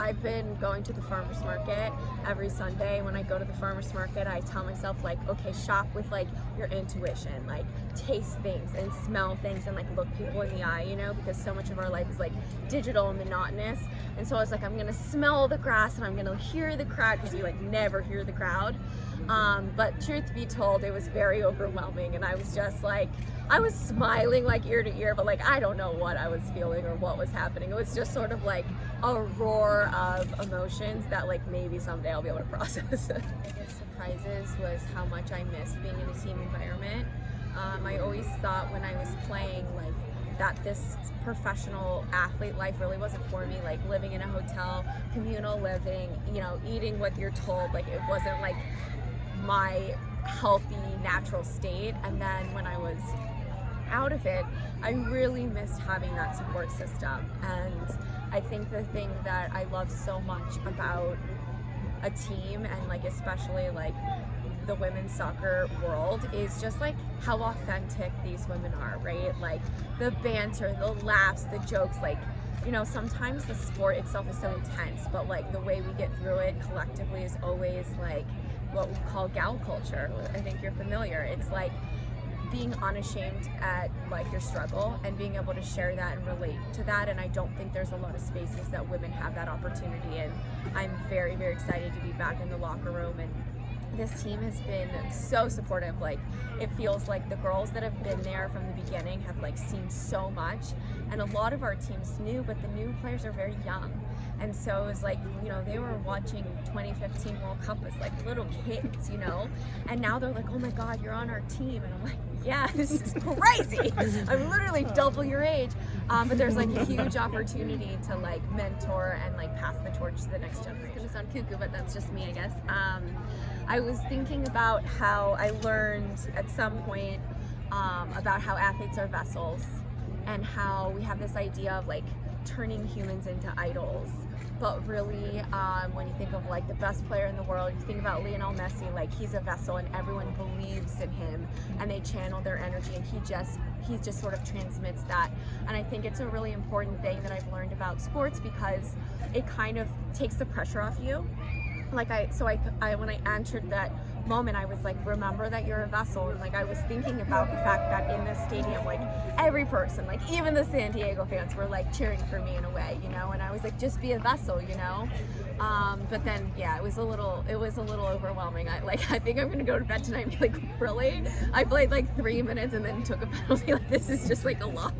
I've been going to the farmer's market every Sunday. When I go to the farmer's market, I tell myself, like, okay, shop with like your intuition, like taste things and smell things and like look people in the eye, you know, because so much of our life is like digital and monotonous. And so I was like, I'm gonna smell the grass and I'm gonna hear the crowd, because you like never hear the crowd. But truth be told, it was very overwhelming, and I was just like, I was smiling like ear to ear, but like I don't know what I was feeling or what was happening. It was just sort of like a roar of emotions that like maybe someday I'll be able to process. Biggest surprises was how much I missed being in a team environment. I always thought when I was playing like that this professional athlete life really wasn't for me, like living in a hotel, communal living, you know, eating what you're told, like it wasn't like my healthy natural state. And then when I was out of it, I really missed having that support system. And I think the thing that I love so much about a team, and like especially like the women's soccer world, is just like how authentic these women are, right? Like the banter, the laughs, the jokes, like, you know, sometimes the sport itself is so intense, but like the way we get through it collectively is always like what we call gal culture. I think you're familiar. It's like being unashamed at like your struggle and being able to share that and relate to that. And I don't think there's a lot of spaces that women have that opportunity. And I'm very, very excited to be back in the locker room. And this team has been so supportive. Like it feels like the girls that have been there from the beginning have like seen so much, and a lot of our team's new, but the new players are very young. And so it was like, you know, they were watching 2015 World Cup as like little kids, you know, and now they're like, oh my God, you're on our team. And I'm like, yeah, this is crazy. I'm literally double your age. But there's like a huge opportunity to like mentor and like pass the torch to the next generation. It's gonna sound cuckoo, but that's just me, I guess. I was thinking about how I learned at some point about how athletes are vessels, and how we have this idea of like turning humans into idols. But really, when you think of like the best player in the world, you think about Lionel Messi, like he's a vessel and everyone believes in him and they channel their energy, and he just sort of transmits that. And I think it's a really important thing that I've learned about sports, because it kind of takes the pressure off you. Like when I entered that moment, I was like, remember that you're a vessel. And like I was thinking about the fact that in this stadium, like every person, like even the San Diego fans, were like cheering for me in a way, you know. And I was like, just be a vessel, you know. But then yeah, it was a little overwhelming. I think I'm gonna go to bed tonight and be like, really? I played like 3 minutes and then took a penalty. Like this is just like a lot.